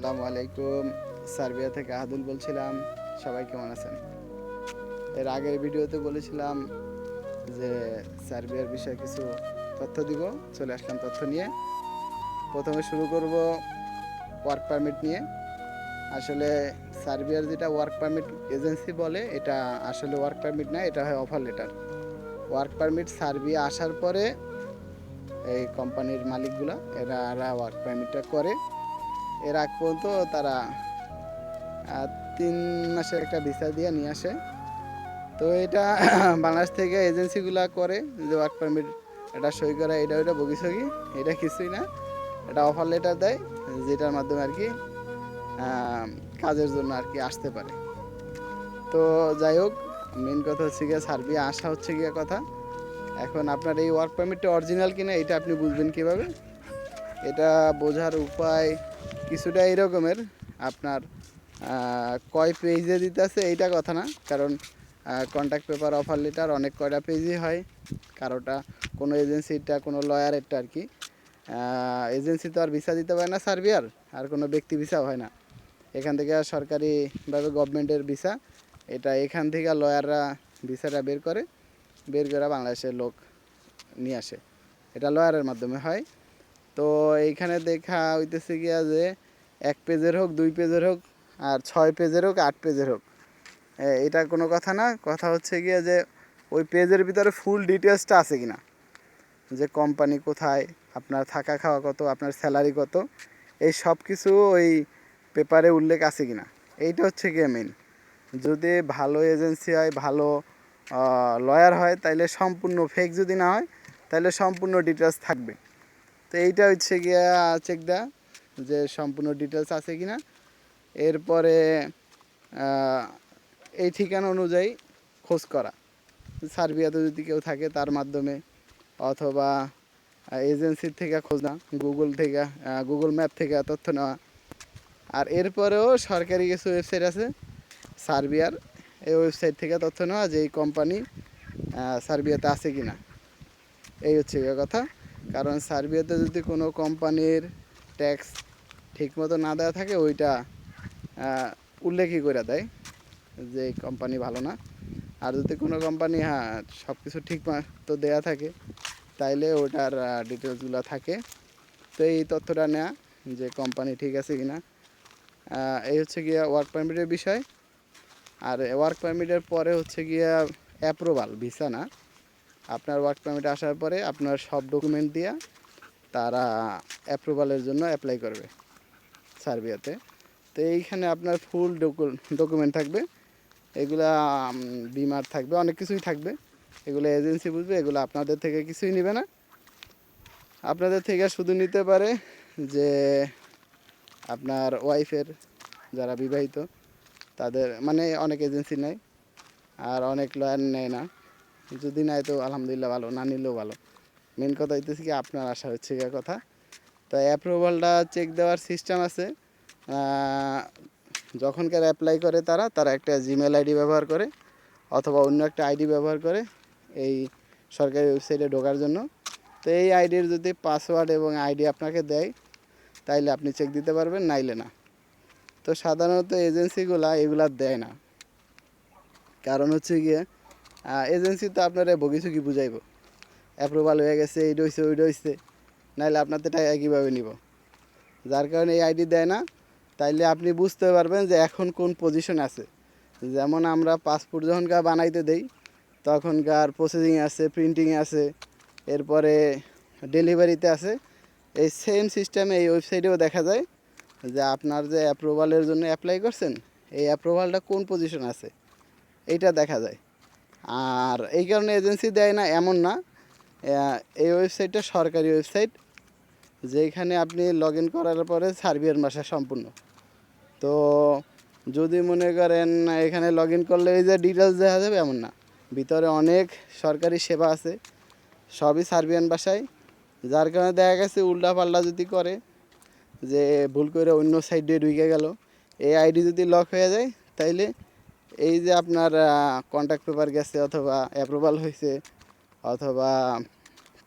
আসসালামু আলাইকুম। সার্বিয়া থেকে আহাদুল বলছিলাম। সবাই কেমন আছেন? এর আগের ভিডিওতে বলেছিলাম যে সার্বিয়ার বিষয়ে কিছু তথ্য দিব। চলে আসলাম তথ্য নিয়ে। প্রথমে শুরু করব ওয়ার্ক পারমিট নিয়ে। আসলে সার্বিয়ার যেটা ওয়ার্ক পারমিট এজেন্সি বলে, এটা আসলে ওয়ার্ক পারমিট না, এটা হয় offer letter. Work permit Serbia আসার পরে এই কোম্পানির মালিকগুলা এরা ওয়ার্ক পারমিটটা করে। এর আগ পর্যন্ত তারা 3 মাসের একটা ভিসা দিয়ে নিয়ে আসে। তো এটা বাংলাদেশ থেকে এজেন্সিগুলা করে যে ওয়ার্ক পারমিট এটা সই করা, এটা ওইটা বগিসগি, এটা কিছুই না। এটা অফার লেটার দেয়, যেটার মাধ্যমে আর কি কাজের জন্য আর কি আসতে পারে। তো যাই হোক, মেন কথা হচ্ছে গিয়ে সার্বিয়া আসা হচ্ছে গিয়ে কথা। এখন আপনার এই ওয়ার্ক পারমিটটা অরিজিনাল কিনা এটা আপনি বুঝবেন কীভাবে? এটা বোঝার উপায় কিছুটা এরকমের। আপনার কয় পেজে দিতেছে এইটা কথা না, কারণ কন্ট্যাক্ট পেপার অফার লেটার অনেক কয়টা পেজই হয়। কারোটা কোনো এজেন্সিটা কোনো লয়ারেরটা আর কি। এজেন্সি তো আর ভিসা দিতে পারে না সার্বিয়ার, আর কোনো ব্যক্তি ভিসাও হয় না। এখান থেকে সরকারিভাবে গভর্নমেন্টের ভিসা, এটা এখান থেকে লয়াররা ভিসাটা বের করে বাংলাদেশের লোক নিয়ে আসে। এটা লয়ারের মাধ্যমে হয়। তো এইখানে দেখা হইতেছে গিয়া যে 1 পেজের হোক, 2 পেজের হোক, আর 6 পেজের হোক, 8 পেজের হোক, এটা কোনো কথা না। কথা হচ্ছে গিয়ে যে ওই পেজের ভিতরে ফুল ডিটেলসটা আছে কিনা, যে কোম্পানি কোথায়, আপনার থাকা খাওয়া কত, আপনার স্যালারি কত, এই সব কিছু ওই পেপারে উল্লেখ আছে কিনা, এইটা হচ্ছে গিয়ে মেন। যদি ভালো এজেন্সি হয়, ভালো লয়ার হয়, তাইলে সম্পূর্ণ ফেক যদি না হয়, তাহলে সম্পূর্ণ ডিটেলস থাকবে। তো এইটা হচ্ছে গিয়া চেক দেওয়া যে সম্পূর্ণ ডিটেলস আছে কিনা। এরপরে এই ঠিকানা অনুযায়ী খোঁজ করা, সার্বিয়াতে যদি কেউ থাকে তার মাধ্যমে, অথবা এজেন্সির থেকে খোঁজ না, গুগল ম্যাপ থেকে তথ্য নেওয়া। আর এরপরেও সরকারি কিছু ওয়েবসাইট আছে সার্বিয়ার, এই ওয়েবসাইট থেকে তথ্য নেওয়া যে এই কোম্পানি সার্বিয়াতে আছে কিনা। এই হচ্ছে কথা। কারণ সার্বিয়াতে যদি কোনো কোম্পানির ট্যাক্স ঠিকমতো না দেওয়া থাকে, ওইটা উল্লেখই করে দেয় যে এই কোম্পানি ভালো না। আর যদি কোনো কোম্পানি সব কিছু ঠিক মতো দেওয়া থাকে, তাইলে ওটার ডিটেলসগুলো থাকে। তো এই তথ্যটা নেওয়া যে কোম্পানি ঠিক আছে কিনা। এই হচ্ছে গিয়া ওয়ার্ক পারমিটের বিষয়। আর ওয়ার্ক পারমিটের পরে হচ্ছে গিয়া অ্যাপ্রুভাল, ভিসা না। আপনার ওয়ার্ক পারমিট আসার পরে আপনার সব ডকুমেন্ট দিয়ে তারা অ্যাপ্রুভালের জন্য অ্যাপ্লাই করবে সার্বিয়াতে। তো এইখানে আপনার ফুল ডকুমেন্ট থাকবে। এগুলা বিমার থাকবে, অনেক কিছুই থাকবে। এগুলো এজেন্সি বুঝবে, এগুলো আপনাদের থেকে কিছুই নেবে না। আপনাদের থেকে শুধু নিতে পারে যে আপনার ওয়াইফের, যারা বিবাহিত তাদের, মানে অনেক এজেন্সি নেয় আর অনেক লয়ার নেয় না। যদি নেয় তো আলহামদুলিল্লাহ ভালো, না নিলেও ভালো। মেন কথা হইতেছে কি আপনার আশা হচ্ছে গিয়ে কথা। তো অ্যাপ্রুভালটা চেক দেওয়ার সিস্টেম আছে। যখনকার অ্যাপ্লাই করে তারা একটা জিমেল আইডি ব্যবহার করে, অথবা অন্য একটা আইডি ব্যবহার করে এই সরকারি ওয়েবসাইটে ঢোকার জন্য। তো এই আইডির যদি পাসওয়ার্ড এবং আইডি আপনাকে দেয়, তাইলে আপনি চেক দিতে পারবেন, নাইলে না। তো সাধারণত এজেন্সিগুলা এগুলা দেয় না। কারণ হচ্ছে গিয়ে এজেন্সি তো আপনারা বগিচুকি বুঝাইব, অ্যাপ্রুভাল হয়ে গেছে, এইটা হয়েছে ওইটা হয়েছে, নাইলে আপনার তো টাকা কীভাবে নিব। যার কারণে এই আইডি দেয় না। তাইলে আপনি বুঝতে পারবেন যে এখন কোন পজিশন আছে। যেমন আমরা পাসপোর্ট যখনকার বানাইতে দেই, তখনকার প্রসেসিং আছে, প্রিন্টিং আছে, এরপরে ডেলিভারিতে আছে। এই সেম সিস্টেমে এই ওয়েবসাইটেও দেখা যায় যে আপনার যে অ্যাপ্রুভালের জন্য অ্যাপ্লাই করছেন, এই অ্যাপ্রুভালটা কোন পজিশন আছে এইটা দেখা যায়। আর এই কারণে এজেন্সি দেয় না এমন না। এই ওয়েবসাইটটা সরকারি ওয়েবসাইট, যেখানে আপনি লগ ইন করার পরে সার্বিয়ান ভাষা সম্পূর্ণ। তো যদি মনে করেন এখানে লগ ইন করলে এই যে ডিটেলস দেখা যাবে, এমন না। ভিতরে অনেক সরকারি সেবা আছে, সবই সার্বিয়ান ভাষায়। যার কারণে দেখা গেছে উল্টাপাল্টা যদি করে, যে ভুল করে অন্য সাইডে ঢুকে গেল, এই আইডি যদি লক হয়ে যায়, তাইলে এই যে আপনার কন্ট্যাক্ট পেপার গেছে, অথবা অ্যাপ্রুভাল হয়েছে, অথবা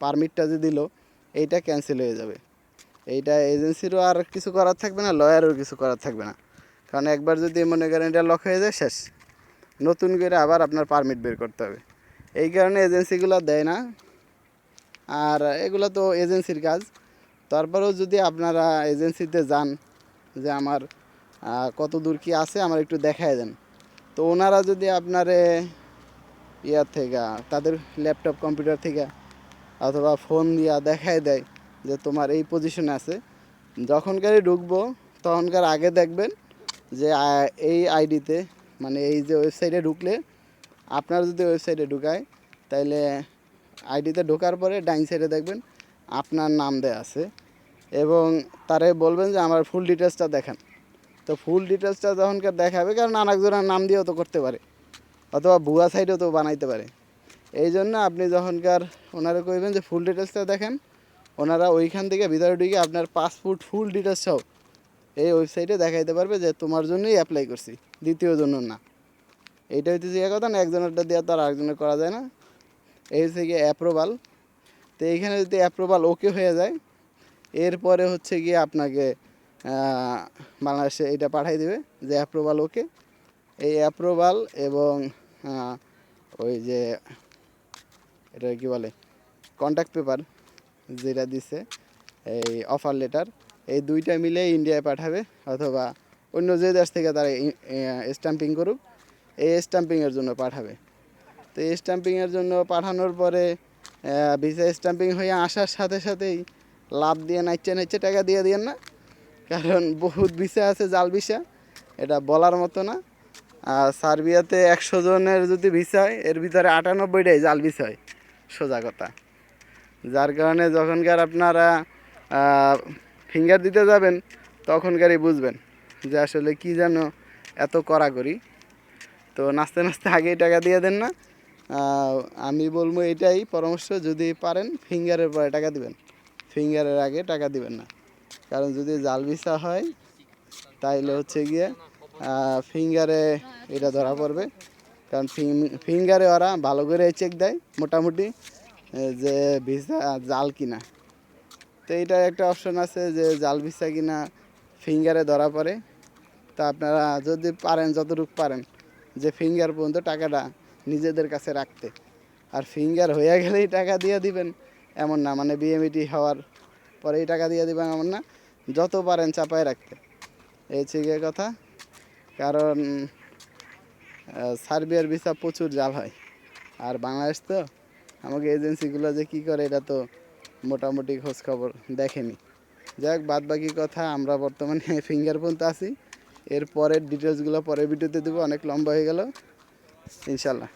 পারমিটটা যে দিল, এইটা ক্যান্সেল হয়ে যাবে। এইটা এজেন্সিরও আর কিছু করার থাকবে না, লয়ারও কিছু করার থাকবে না। কারণ একবার যদি মনে করেন এটা লক হয়ে যায় শেষ, নতুন করে আবার আপনার পারমিট বের করতে হবে। এই কারণে এজেন্সিগুলো দেয় না। আর এগুলো তো এজেন্সির কাজ। তারপরেও যদি আপনারা এজেন্সিতে যান যে আমার কত দূর কী আছে আমার একটু দেখায় দেন, তো ওনারা যদি আপনারে ইয়ার থেকে তাদের ল্যাপটপ কম্পিউটার থেকে অথবা ফোন দিয়া দেখায় দেয় যে তোমার এই পজিশনে আছে, যখনকারই ঢুকবো তখনকার আগে দেখবেন যে এই আইডিতে মানে এই যে ওয়েবসাইটে ঢুকলে আপনার যদি ওয়েবসাইটে ঢুকায় তাইলে আইডিতে ঢোকার পরে ডাইন সাইডে দেখবেন আপনার নাম দেয়া আছে এবং তারে বলবেন যে আমার ফুল ডিটেলসটা দেখান। তো ফুল ডিটেলসটা যখনকার দেখাবে, কারণ আরেকজনের নাম দিয়েও তো করতে পারে অথবা ভুয়া সাইডেও তো বানাইতে পারে, এই জন্য আপনি যখনকার ওনারা কইবেন যে ফুল ডিটেলসটা দেখেন, ওনারা ওইখান থেকে ভিতরে ঢুকে আপনার পাসপোর্ট ফুল ডিটেলস সহ এই ওয়েবসাইটে দেখাইতে পারবে যে তোমার জন্যই অ্যাপ্লাই করছি, দ্বিতীয় জন্য না। এইটা হচ্ছে যে কথা না, একজনেরটা দেওয়া তো আর আরেকজনের করা যায় না। এই হচ্ছে গিয়ে অ্যাপ্রুভাল। তো এইখানে যদি অ্যাপ্রুভাল ওকে হয়ে যায়, এরপরে হচ্ছে গিয়ে আপনাকে বাংলাদেশে এটা পাঠাই দেবে যে অ্যাপ্রুভাল ওকে। এই অ্যাপ্রুভাল এবং ওই যে এটা কি বলে কন্ট্যাক্ট পেপার যেটা দিছে, এই অফার লেটার, এই দুইটা মিলে ইন্ডিয়ায় পাঠাবে অথবা অন্য যে দেশ থেকে তারা স্ট্যাম্পিং করুক, এই স্ট্যাম্পিংয়ের জন্য পাঠাবে। তো এই স্ট্যাম্পিংয়ের জন্য পাঠানোর পরে ভিসা স্ট্যাম্পিং হয়ে আসার সাথে সাথেই লাভ দিয়ে নাইচে নাইচে টাকা দিয়ে দিয়েন না, কারণ বহুত ভিসা আছে জাল ভিসা, এটা বলার মতো না। আর সার্বিয়াতে 100 জনের যদি ভিসা হয় এর ভিতরে 98টাই জাল ভিসা হয়, সোজা কথা। যার কারণে যখনকার আপনারা ফিঙ্গার দিতে যাবেন তখনকারই বুঝবেন যে আসলে কি যেন এত কড়াকড়ি। তো নাচতে নাচতে আগেই টাকা দিয়ে দেন না। আমি বলবো এটাই পরামর্শ, যদি পারেন ফিঙ্গারের পরে টাকা দিবেন, ফিঙ্গারের আগে টাকা দিবেন না। কারণ যদি জাল ভিসা হয় তাইলে হচ্ছে গিয়ে ফিঙ্গারে এটা ধরা পড়বে। কারণ ফিঙ্গারে ওরা ভালো করে চেক দেয় মোটামুটি যে ভিসা জাল কিনা। তো এইটার একটা অপশন আছে যে জাল ভিসা কিনা ফিঙ্গারে ধরা পড়ে। তা আপনারা যদি পারেন যতটুকু পারেন যে ফিঙ্গার পর্যন্ত টাকাটা নিজেদের কাছে রাখতে, আর ফিঙ্গার হয়ে গেলেই টাকা দিয়ে দিবেন এমন না, মানে বিএমইটি হওয়ার পরেই টাকা দিয়ে দিবেন এমন না, যত পারেন চাপায় রাখতে। এই হচ্ছে গিয়ে কথা। কারণ সার্বিয়ার ভিসা প্রচুর জাল হয়, আর বাংলাদেশ তো আমাকে এজেন্সিগুলো যে কী করে এটা তো মোটামুটি খোঁজ খবর দেখেনি। যাক, বাদ বাকি কথা, আমরা বর্তমানে ফিঙ্গার পর্যন্ত আছি, এর পরের ডিটেলসগুলো পরের ভিডিওতে দেবো, অনেক লম্বা হয়ে গেল ইনশাল্লাহ।